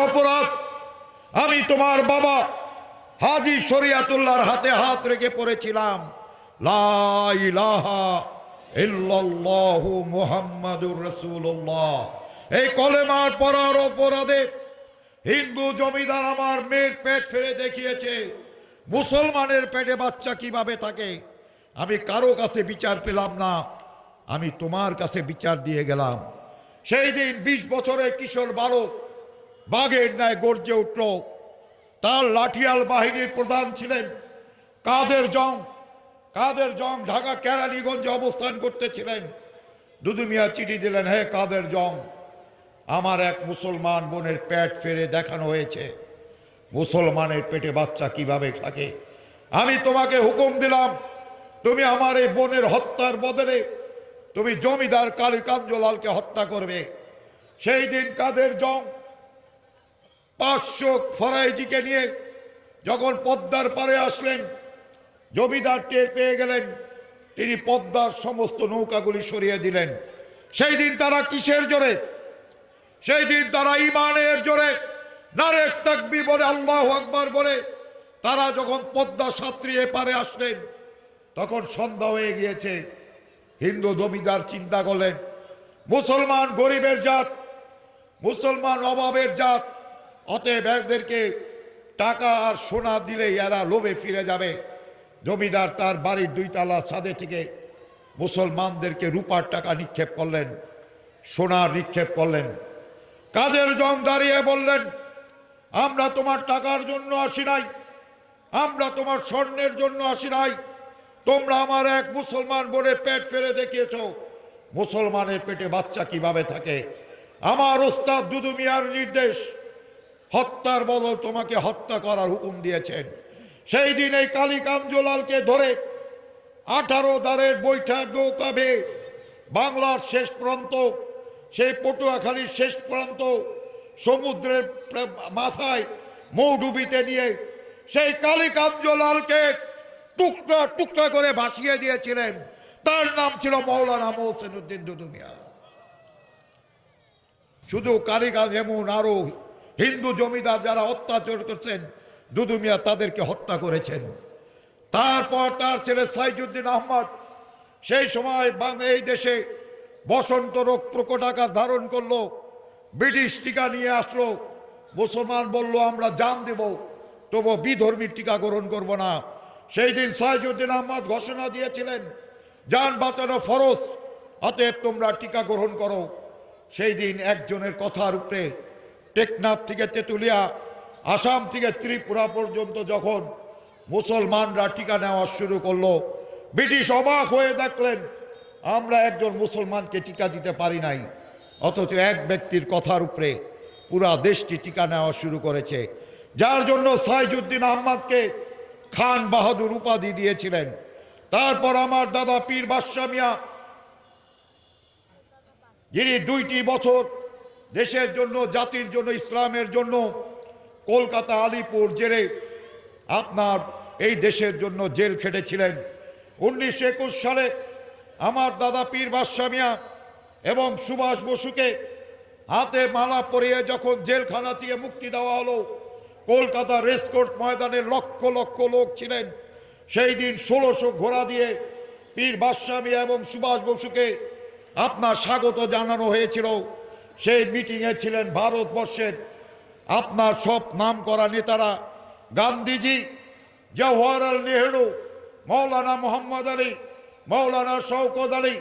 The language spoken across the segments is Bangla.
অপরাধ আমি তোমার বাবা হাজী শরিয়াতুল্লাহর হাতে হাত রেখে পড়েছিলাম লা ইলাহা ইল্লাল্লাহু মুহাম্মাদুর রাসূলুল্লাহ। এই কলেমার পড়ার অপরাধে হিন্দু জমিদার আমার মেয়ের পেট ফেলে দেখিয়েছে মুসলমানের পেটে বাচ্চা কিভাবে থাকে। আমি কারো কাছে বিচার পেলাম না, আমি তোমার কাছে বিচার দিয়ে গেলাম। সেই দিন 20 বছরের কিশোর বালক বাঘের ন্যায় গর্জে উঠল। তার লাঠিয়াল বাহিনীর প্রধান ছিলেন কাদের জং। কাদের জং ঢাকা কেরানীগঞ্জে অবস্থান করতেছিলেন। দুদু মিয়া চিঠি দিলেন, হে কাদের জং, আমার এক মুসলমান বোনের পেট ফেরে দেখানো হয়েছে মুসলমানের পেটে বাচ্চা কিভাবে থাকে। আমি তোমাকে হুকুম দিলাম তুমি আমার এই বোনের হত্যার বদলে তুমি জমিদার কালী কাঞ্জলালকে হত্যা করবে। সেই দিন কাদের জং 500 ফরাইজিকে নিয়ে যখন পদ্মার পারে আসলেন, জমিদার টের পেয়ে গেলেন, তিনি পদ্মার সমস্ত নৌকাগুলি সরিয়ে দিলেন। সেই দিন তারা কিসের জোরে? সেই দিন তারা ইমানের জোরে নারে তাকবীর বলে আল্লাহু আকবার বলে তারা যখন পদ্মা সাঁতরিয়ে পারে আসলেন, তখন সন্ধ্যা হয়ে গিয়েছে। হিন্দু জমিদার চিন্তা করলেন, মুসলমান গরিবের জাত, মুসলমান অভাবের জাত, অতএব এদেরকে টাকা আর সোনা দিলেই এরা লোভে ফিরে যাবে। জমিদার তার বাড়ির 2 তলা ছাদে থেকে মুসলমানদেরকে রূপার টাকা নিক্ষেপ করলেন, সোনার নিক্ষেপ করলেন। কাদের জং দাঁড়িয়ে বললেন, আমরা তোমার টাকার জন্য আসি নাই, আমরা তোমার স্বর্ণের জন্য আসি নাই, তোমরা আমার এক মুসলমান বোনের পেট ফেলে দেখিয়েছ মুসলমানের পেটে বাচ্চা কিভাবে থাকে। আমার ওস্তাদ দুদু মিয়ার নির্দেশ, হত্যার বদল তোমাকে হত্যা করার হুকুম দিয়েছেন। সেই দিন এই কালী কাঞ্জলালকে ধরে 18 দ্বারের বৈঠা নৌকা বেয়ে বাংলার শেষ প্রান্ত, সেই পটুয়াখালীর শেষ প্রান্ত, সমুদ্রের মাথায় মৌডুবিতে নিয়ে সেই কালী কাঞ্জলালকে টুকরা টুকরা করে ভাসিয়ে দিয়েছিলেন। তার নাম ছিল মৌলানা মোহসেন উদ্দিন দুদু মিয়া। শুধু কালীগঞ্জ এমন আরো হিন্দু জমিদার যারা অত্যাচার করছেন দুদু মিয়া তাদেরকে হত্যা করেছেন। তারপর তার ছেলে সাইজুদ্দিন আহমদ সেই সময় এই দেশে বসন্ত রোগ প্রকট আকার ধারণ করলো, ব্রিটিশ টিকা নিয়ে আসলো। মুসলমান বলল আমরা জান দেব, তবু বিধর্মীর টিকা গ্রহণ করব না। সেই দিন সাইজুদ্দিন আহমদ ঘোষণা দিয়েছিলেন জান বাঁচানো ফরজ, অতএব তোমরা টিকা গ্রহণ করো। সেই দিন একজনের কথার উপরে টেকনাফ থেকে তেঁতুলিয়া, আসাম থেকে ত্রিপুরা পর্যন্ত যখন মুসলমানরা টিকা নেওয়া শুরু করলো, ব্রিটিশ অবাক হয়ে দেখলেন আমরা একজন মুসলমানকে টিকা দিতে পারি নাই, অথচ এক ব্যক্তির কথার উপরে পুরা দেশটি টিকা নেওয়া শুরু করেছে। যার জন্য সাইজুদ্দিন আহমদকে খান বাহাদুর উপাধি দিয়েছিলেন। তারপর আমার দাদা পীর বাদশা মিয়া, যিনি 2টি বছর দেশের জন্য, জাতির জন্য, ইসলামের জন্য কলকাতা আলিপুর জেলে আপনার এই দেশের জন্য জেল খেটেছিলেন। 1921 সালে আমার দাদা পীর বাদশা মিয়া এবং সুভাষ বসুকে হাতে মালা পরিয়ে যখন জেলখানা থেকে মুক্তি দেওয়া হলো, কলকাতা রেসকোর্স ময়দানে লক্ষ লক্ষ লোক ছিলেন। সেই দিন 1600 ঘোড়া দিয়ে পীর বাদশা মিয়া এবং সুভাষ বসুকে আপনার স্বাগত জানানো হয়েছিল। সেই মিটিংয়ে ছিলেন ভারতবর্ষের আপনার সব নাম করা নেতারা, গান্ধীজি, জওহরলাল নেহরু, মৌলানা মোহাম্মদ আলী, মৌলানা শওকত আলী,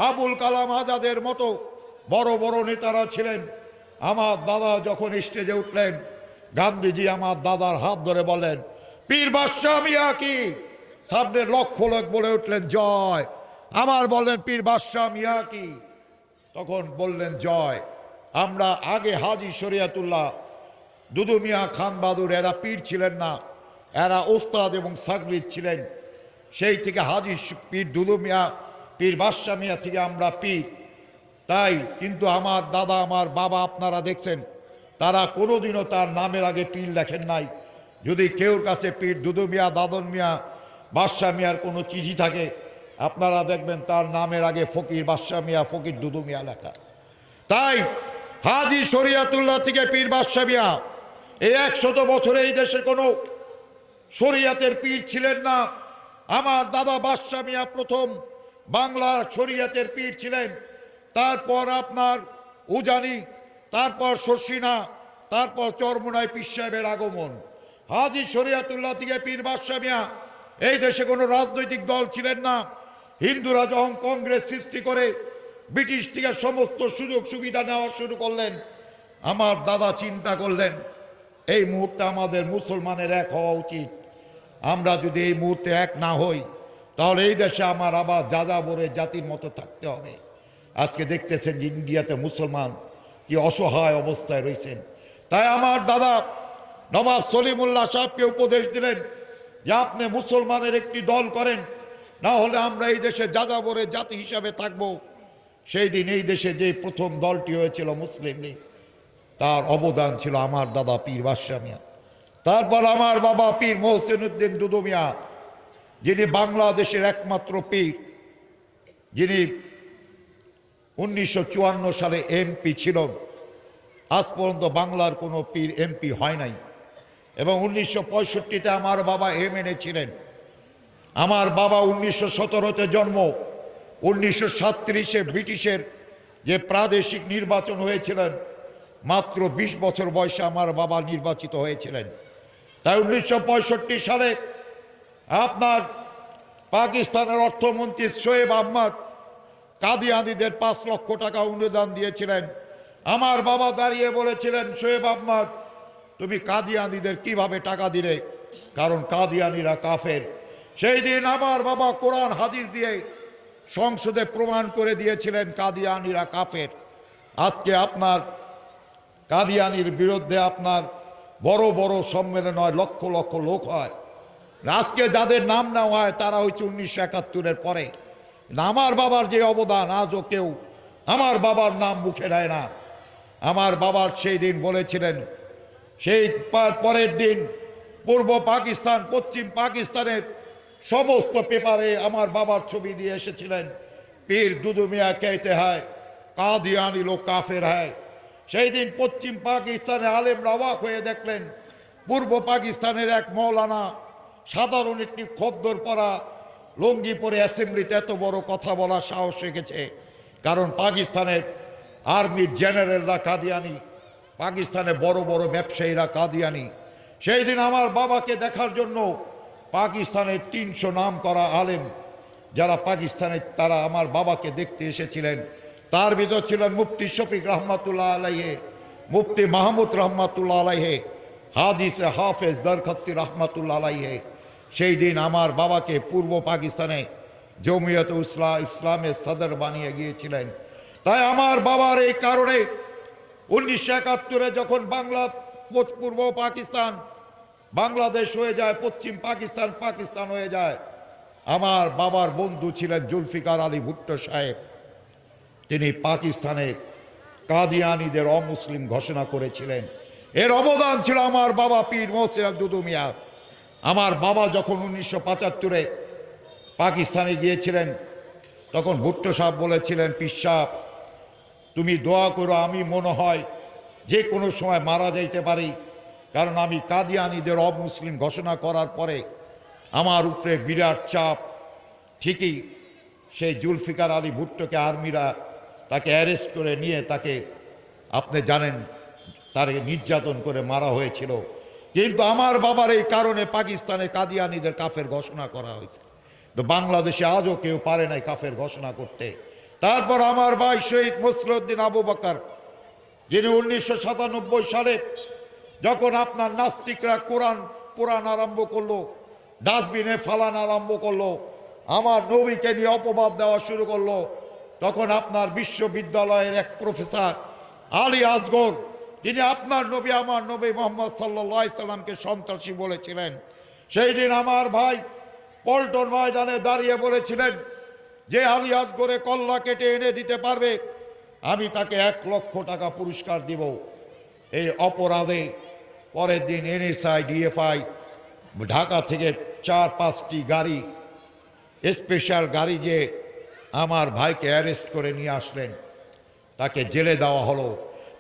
আবুল কালাম আজাদের মতো বড় বড় নেতারা ছিলেন। আমার দাদা যখন স্টেজে উঠলেন, গান্ধীজি আমার দাদার হাত ধরে বলেন, পীর বাদশা মিয়া কি? সামনে লক্ষ লোক বলে উঠলেন জয়। আমার বললেন পীর বাদশা মিয়া কি? তখন বললেন জয়। আমরা আগে হাজী শরিয়াতুল্লাহ, দুদু মিয়া, খান বাহাদুর এরা পীর ছিলেন না, এরা ওস্তাদ এবং সাগরিদ ছিলেন। সেই থেকে হাজী পীর দুদু মিয়া, পীর বাদশা মিয়া থেকে আমরা পীর। তাই কিন্তু আমার দাদা, আমার বাবা আপনারা দেখছেন, তারা কোনোদিনও তার নামের আগে পীর লেখেন নাই। যদি কেউর কাছে পীর দুদু মিয়া, দাদন মিয়া, বাদশা মিয়ার কোনো চিঠি থাকে, আপনারা দেখবেন তার নামের আগে ফকির বাদশা মিয়া, ফকির দুদু মিয়া লেখা। তাই হাজী শরিয়াতুল্লাহ থেকে পীর বাদশা মিয়া, এই 100 বছরে এই দেশে কোনো শরিয়াতের পীর ছিলেন না। আমার দাদা বাদশা মিয়া প্রথম বাংলার শরিয়াতের পীর ছিলেন। তারপর আপনার উজানি, তারপর শর্ষিনা, তারপর চরমোনাই পীর সাহেবের আগমন। হাজী শরিয়াতুল্লাহ থেকে পীর বাদশা মিয়া, এই দেশে কোনো রাজনৈতিক দল ছিলেন না। হিন্দুরা যখন কংগ্রেস সৃষ্টি করে ব্রিটিশ থেকে সমস্ত সুযোগ সুবিধা নেওয়া শুরু করলেন, আমার দাদা চিন্তা করলেন এই মুহূর্তে আমাদের মুসলমানের এক হওয়া উচিত। আমরা যদি এই মুহূর্তে এক না হই তাহলে এই দেশে আমার আবার যাযাবরের জাতির মতো থাকতে হবে। আজকে দেখতেছেন যে ইন্ডিয়াতে মুসলমান কি অসহায় অবস্থায় রয়েছেন। তাই আমার দাদা নবাব সলিমুল্লাহ সাহেবকে উপদেশ দিলেন যে আপনি মুসলমানের একটি দল করেন, না হলে আমরা এই দেশে যাযাবরের জাতি হিসাবে থাকব। সেই দিন এই দেশে যে প্রথম দলটি হয়েছিল মুসলিম লীগ, তার অবদান ছিল আমার দাদা পীর বাদশা মিয়া। তারপর আমার বাবা পীর মোহসেন উদ্দিন দুদু মিয়া, যিনি বাংলাদেশের একমাত্র পীর, যিনি 1954 সালে এমপি ছিলেন। আজ পর্যন্ত বাংলার কোনো পীর এমপি হয় নাই। এবং 1965-তে আমার বাবা এমএনএ ছিলেন। আমার বাবা 1917-তে জন্ম। 1937-এ ব্রিটিশের যে প্রাদেশিক নির্বাচন হয়েছিলেন, মাত্র 20 বছর বয়সে আমার বাবা নির্বাচিত হয়েছিলেন। তাই 1965 সালে আপনার পাকিস্তানের অর্থমন্ত্রী শোয়েব আহমদ কাদিয়ানীদের 5 লক্ষ টাকা অনুদান দিয়েছিলেন। আমার বাবা দাঁড়িয়ে বলেছিলেন, শোয়েব আহমদ তুমি কাদিয়ানীদের কিভাবে টাকা দিলে, কারণ কাদিয়ানীরা কাফের। সেই দিন আমার বাবা কোরআন হাদিস দিয়ে সংসদে প্রমাণ করে দিয়েছিলেন কাদিয়ানীরা কাফের। আজকে আপনার কাদিয়ানীর বিরুদ্ধে আপনার বড় বড় সম্মেলন হয়, লক্ষ লক্ষ লোক হয়। আজকে যাদের নাম নেওয়া হয় তারা হচ্ছে 1971-এর পরে। আমার বাবার যে অবদান আজও কেউ আমার বাবার নাম মুখে নেয় না। আমার বাবার সেই দিন বলেছিলেন, সেই পরের দিন পূর্ব পাকিস্তান, পশ্চিম পাকিস্তানের সমস্ত পেপারে আমার বাবার ছবি দিয়ে এসেছিলেন, পীর দুদু মিয়া कहते हैं কাদিয়ানি লোক কাফের হয়। সেই দিন পশ্চিম পাকিস্তানের আলেমরা অবাক হয়ে দেখলেন, পূর্ব পাকিস্তানের এক মৌলানা সাধারণ একটি খদ্দর পরা লুঙ্গি পরে অ্যাসেম্বলিতে এত বড় কথা বলার সাহস রেখেছে। কারণ পাকিস্তানের আর্মির জেনারেলরা কাদিয়ানি, পাকিস্তানের বড় বড় ব্যবসায়ীরা কাদিয়ানি। সেই দিন আমার বাবাকে দেখার জন্য পাকিস্তানের 300 নাম করা আলেম যারা পাকিস্তানে, তারা আমার বাবাকে দেখতে এসেছিলেন। তার ভিতর ছিলেন মুফতি শফিক রহমাতুল্লাহ আলাইহে, মুফতি মাহমুদ রহমাতুল্লাহ আলাইহে, হাদিস হাফেজ দরখস্তি রহমাতুল্লাহ আলাইহে। সেই দিন আমার বাবাকে পূর্ব পাকিস্তানে জমিয়ত ইসলামের সদর বানিয়ে গিয়েছিলেন। তাই আমার বাবার এই কারণে 1971-এ যখন পূর্ব পাকিস্তান বাংলাদেশ হয়ে যায়, পশ্চিম পাকিস্তান পাকিস্তান হয়ে যায়, আমার বাবার বন্ধু ছিলেন জুলফিকার আলী ভুট্টো সাহেব। তিনি পাকিস্তানে কাদিয়ানীদের অমুসলিম ঘোষণা করেছিলেন। এর অবদান ছিল আমার বাবা পীর মোহসেন দুদু মিয়ার। আমার বাবা যখন 1975-এ পাকিস্তানে গিয়েছিলেন, তখন ভুট্টো সাহেব বলেছিলেন, পীর সাহেব তুমি দোয়া করো, আমি মনে হয় যে কোনো সময় মারা যাইতে পারি, কারণ আমি কাদিয়ানীদের অমুসলিম ঘোষণা করার পরে আমার উপরে বিরাট চাপ। ঠিকই সেই জুলফিকার আলী ভুট্টোকে আর্মিরা তাকে অ্যারেস্ট করে নিয়ে তাকে, আপনি জানেন, তার নির্যাতন করে মারা হয়েছিল। কিন্তু আমার বাবার এই কারণে পাকিস্তানে কাদিয়ানীদের কাফের ঘোষণা করা হয়েছে। তো বাংলাদেশে আজও কেউ পারে নাই কাফের ঘোষণা করতে। তারপর আমার ভাই শহীদ মুসলিউদ্দিন আবু বকর, যিনি 1997 সালে যখন আপনার নাস্তিকরা কোরআন আরম্ভ করলো, ডাস্টবিনে ফালান আরম্ভ করলো, আমার নবীকে নিয়ে অপবাদ দেওয়া শুরু করলো, তখন আপনার বিশ্ববিদ্যালয়ের এক প্রফেসর আলী আসগর, তিনি আপনার নবী আমার নবী মোহাম্মদ সাল্লাল্লাহু আলাইহি সাল্লামকে সন্ত্রাসী বলেছিলেন। সেই দিন আমার ভাই পল্টন ময়দানে দাঁড়িয়ে বলেছিলেন, যে আলী আসগরে কল্লা কেটে এনে দিতে পারবে আমি তাকে 1 লক্ষ টাকা পুরস্কার দিব। এই অপরাধে পরের দিন এনএসআই ডিএফআই ঢাকা থেকে 4-5টি গাড়ি, স্পেশাল গাড়ি, যে আমার ভাইকে অ্যারেস্ট করে নিয়ে আসলেন, তাকে জেলে দেওয়া হলো।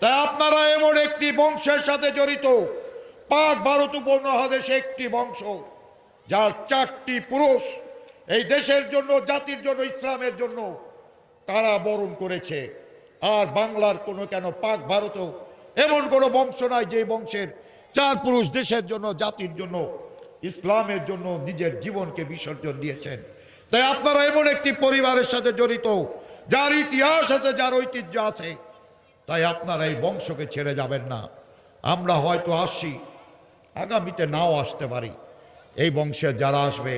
তাই আপনারা এমন একটি বংশের সাথে জড়িত, পাক ভারত উপমহাদেশে একটি বংশ যার 4টি পুরুষ এই দেশের জন্য, জাতির জন্য, ইসলামের জন্য কারাবরণ করেছে। আর বাংলার কোনো কেন পাক ভারতও এমন কোনো বংশ নাই যে বংশের 4 পুরুষ দেশের জন্য, জাতির জন্য, ইসলামের জন্য নিজের জীবনকে বিসর্জন দিয়েছেন। তাই আপনারা এমন একটি পরিবারের সাথে জড়িত যার ইতিহাস আছে, যার ঐতিহ্য আছে। তাই আপনারা এই বংশকে ছেড়ে যাবেন না। আমরা হয়তো আসছি, আগামীতে নাও আসতে পারি। এই বংশে যারা আসবে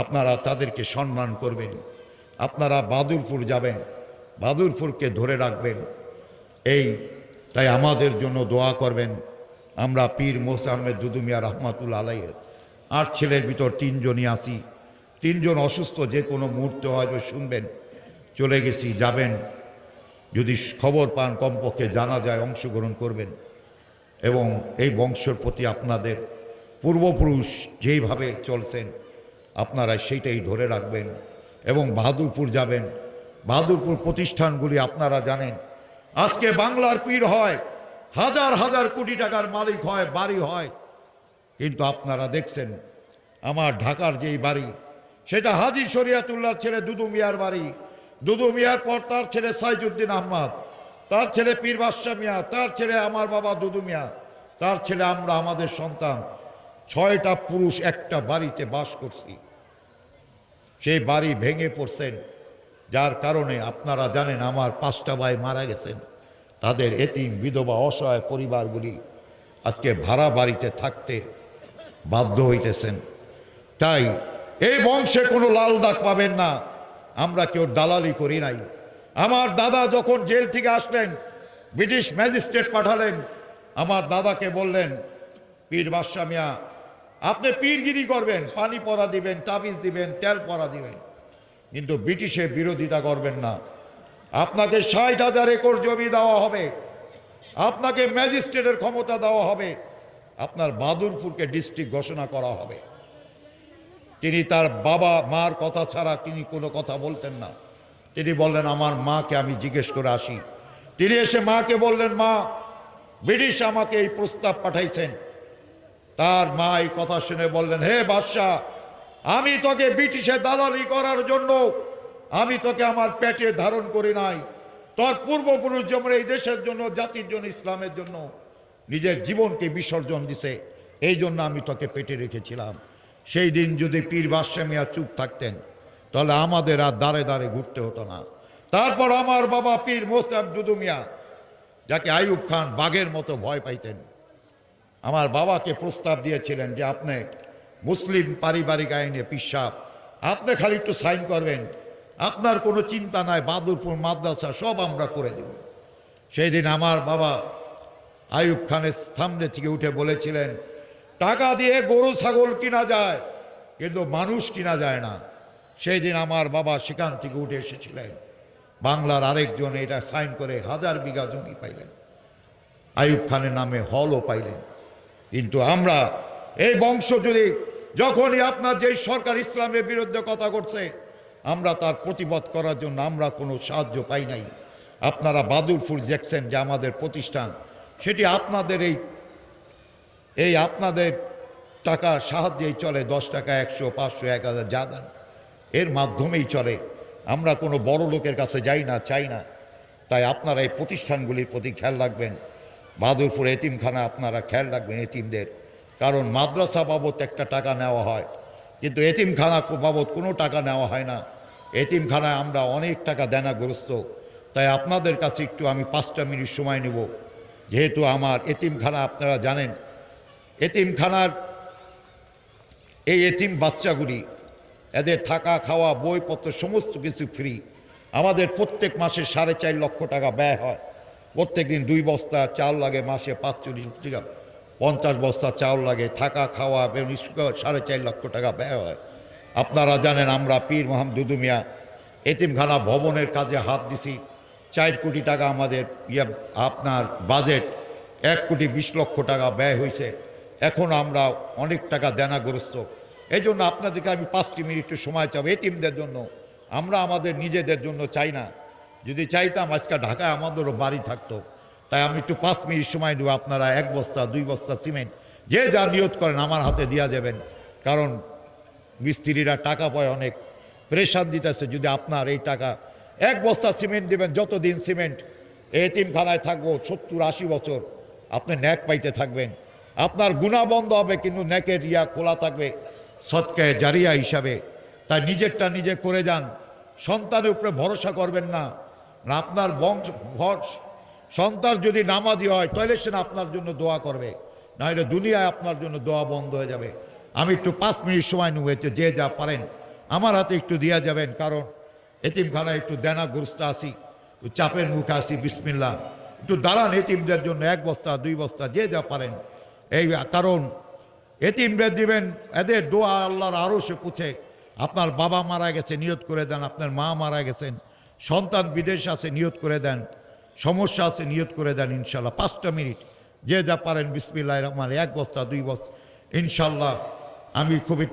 আপনারা তাদেরকে সম্মান করবেন। আপনারা বাদুরপুর যাবেন, বাদুরপুরকে ধরে রাখবেন। তাই আমাদের জন্য দোয়া করবেন। আমরা পীর মোসা আহমেদ দুদু মিয়া রহমাতুল্লাহ আলাইয়ের 8 ছেলের ভিতর 3 জনই আসি। 3 জন অসুস্থ, যে কোনো মুহূর্তে হয়তো শুনবেন চলে গেছি, যাবেন। যদি খবর পান কমপক্ষে জানাজায় অংশগ্রহণ করবেন এবং এই বংশের প্রতি আপনাদের পূর্বপুরুষ যেইভাবে চলছেন আপনারা সেইটাই ধরে রাখবেন। এবং বাহাদুরপুর যাবেন। বাহাদুরপুর প্রতিষ্ঠানগুলি আপনারা জানেন, আজকে বাংলার পীর হয়, হাজার হাজার কোটি টাকার মালিক হয়, বাড়ি হয়। কিন্তু আপনারা দেখছেন আমার ঢাকার যেই বাড়ি, সেটা হাজী শরিয়াতুল্লাহর ছেলে দুদু মিয়ার বাড়ি। দুদু মিয়ার পর তার ছেলে সাইজুদ্দিন আহমদ, তার ছেলে পীর বাদশা মিয়া, তার ছেলে আমার বাবা দুদু মিয়া, তার ছেলে আমরা, আমাদের সন্তান। 6টা পুরুষ একটা বাড়িতে বাস করছি। সেই বাড়ি ভেঙে পড়ছেন, যার কারণে আপনারা জানেন আমার 5টা ভাই মারা গেছেন। তাদের এতিম, বিধবা, অসহায় পরিবারগুলি আজকে ভাড়া বাড়িতে থাকতে বাধ্য হইতেছেন। তাই এই বংশে কোনো লাল দাগ পাবেন না। আমরা কেউ দালালি করি নাই। আমার দাদা যখন জেল থেকে আসলেন, ব্রিটিশ ম্যাজিস্ট্রেট পাঠালেন। আমার দাদাকে বললেন, পীর বাদশা মিয়া আপনি পীরগিরি করবেন, পানি পরা দিবেন, তাবিজ দিবেন, তেল পরা দিবেন, কিন্তু ব্রিটিশের বিরোধিতা করবেন না। আপনাকে 60,000 একর জমি দেওয়া হবে, আপনাকে ম্যাজিস্ট্রেটের ক্ষমতা দেওয়া হবে, আপনার বাদুরপুরকে ডিস্ট্রিক্ট ঘোষণা করা হবে। তিনি তার বাবা মার কথা ছাড়া তিনি কোনো কথা বলতেন না। তিনি বললেন আমার মাকে আমি জিজ্ঞেস করে আসি। তিনি এসে মাকে বললেন, মা ব্রিটিশ আমাকে এই প্রস্তাব পাঠাইছেন। তার মা এই কথা শুনে বললেন, হে বাদশাহ, আমি তোকে ব্রিটিশে দালালি করার জন্য আমি তোকে আমার পেটে ধারণ করি নাই। তোর পূর্বপুরুষ যেমন এই দেশের জন্য, জাতির জন্য, ইসলামের জন্য নিজের জীবনকে বিসর্জন দিছে, এই জন্য আমি তোকে পেটে রেখেছিলাম। সেই দিন যদি পীর বাদশা মিয়া চুপ থাকতেন তাহলে আমাদের আর দাঁড়ে দাঁড়ে ঘুরতে হতো না। তারপর আমার বাবা পীর মোসা দুদু মিয়া, যাকে আইয়ুব খান বাঘের মতো ভয় পাইতেন, আমার বাবাকে প্রস্তাব দিয়েছিলেন যে আপনি মুসলিম পারিবারিক আইনে পিসাব, আপনি খালি একটু সাইন করবেন, আপনার কোনো চিন্তা নাই, বাদুরপুর মাদ্রাসা সব আমরা করে দেব। সেই দিন আমার বাবা আইয়ুব খানের সামনে থেকে উঠে বলেছিলেন, টাকা দিয়ে গরু ছাগল কিনা যায় কিন্তু মানুষ কিনা যায় না। সেই দিন আমার বাবা সেখান থেকে উঠে এসেছিলেন। বাংলার আরেকজন এটা সাইন করে 1000 বিঘা জমি পাইলেন, আইয়ুব খানের নামে হলও পাইলেন। কিন্তু আমরা এই বংশ যদি যখনই আপনার যেই সরকার ইসলামের বিরুদ্ধে কথা করছে, আমরা তার প্রতিবাদ করার জন্য আমরা কোনো সাহায্য পাই নাই। আপনারা বাদুরপুর দেখছেন যে আমাদের প্রতিষ্ঠান, সেটি আপনাদের এই আপনাদের টাকার সাহায্যেই চলে। 10 টাকা, 100, 500, 1000 যা দেন এর মাধ্যমেই চলে। আমরা কোনো বড় লোকের কাছে যাই না, চাই না। তাই আপনারা এই প্রতিষ্ঠানগুলির প্রতি খেয়াল রাখবেন। বাদুরপুর এতিমখানা আপনারা খেয়াল রাখবেন এতিমদের, কারণ মাদ্রাসা বাবদ একটা টাকা নেওয়া হয়, কিন্তু এতিমখানা বাবদ কোনো টাকা নেওয়া হয় না। এতিমখানায় আমরা অনেক টাকা দেনাগ্রস্ত। তাই আপনাদের কাছে একটু আমি 5টা মিনিট সময় নেব, যেহেতু আমার এতিমখানা আপনারা জানেন, এতিমখানার এই এতিম বাচ্চাগুলি, এদের থাকা, খাওয়া, বইপত্র সমস্ত কিছু ফ্রি। আমাদের প্রত্যেক মাসে 4.5 লক্ষ টাকা ব্যয় হয়। প্রত্যেক দিন 2 বস্তা চাল লাগে, মাসে 45 টাকা 50 বস্তা চাউল লাগে, থাকা, খাওয়া, 4.5 লক্ষ টাকা ব্যয় হয়। আপনারা জানেন আমরা পীর মোহাম্মদ দুদু মিয়া এতিমখানা ভবনের কাজে হাত দিছি। 4 কোটি টাকা আমাদের আপনার বাজেট, 1,20,00,000 টাকা ব্যয় হয়েছে। এখন আমরা অনেক টাকা দেনাগ্রস্ত। এই জন্য আপনাদেরকে আমি 5 মিনিট সময় চাবো এতিমদের জন্য। আমরা আমাদের নিজেদের জন্য চাই না। যদি চাইতাম আজকে ঢাকায় আমাদেরও বাড়ি থাকতো, তাই আমি একটু 5 মিনিট সময় দেবো, আপনারা 1 বস্তা 2 বস্তা সিমেন্ট যে যা নিয়ত করেন আমার হাতে দিয়া যাবেন। কারণ মিস্ত্রিরা টাকা পায় অনেক, প্রেশান দিতেছে। যদি আপনার এই টাকা 1 বস্তা সিমেন্ট দেবেন, যতদিন সিমেন্ট এতিমখানায় থাকবো 70-80 বছর আপনি ন্যাক পাইতে থাকবেন, আপনার গুনাহ বন্ধ হবে, কিন্তু ন্যাকের ইয়া খোলা থাকবে সদকায়ে জারিয়া হিসাবে। তাই নিজেরটা নিজে করে যান, সন্তানের উপরে ভরসা করবেন না। আপনার সন্তান যদি নামাজি হয় তাহলে সে আপনার জন্য দোয়া করবে, নাহলে দুনিয়ায় আপনার জন্য দোয়া বন্ধ হয়ে যাবে। আমি একটু 5 মিনিট সময় নিয়েছে, যে যা পারেন আমার হাতে একটু দিয়া যাবেন। কারণ এতিমখানায় একটু দেনাগ্রস্ত আসি, চাপের মুখে আসি। বিসমিল্লাহ, একটু দাঁড়ান এতিমদের জন্য 1 বস্তা 2 বস্তা যে যা পারেন। এই কারণ এতিমদের দিবেন, এদের দোয়া আল্লাহর আরশে পৌঁছে। আপনার বাবা মারা গেছে, নিয়ত করে দেন। আপনার মা মারা গেছেন, সন্তান বিদেশ আছে, নিয়ত করে দেন। সমস্যা আছে, নিয়ত করে দেন। ইনশাল্লাহ 5টা মিনিট যে যা পারেন। বিসমিল্লাহির রহমানির রহিম, 1 বস্তা 2 বস্তা ইনশাল্লাহ। আমি খুবই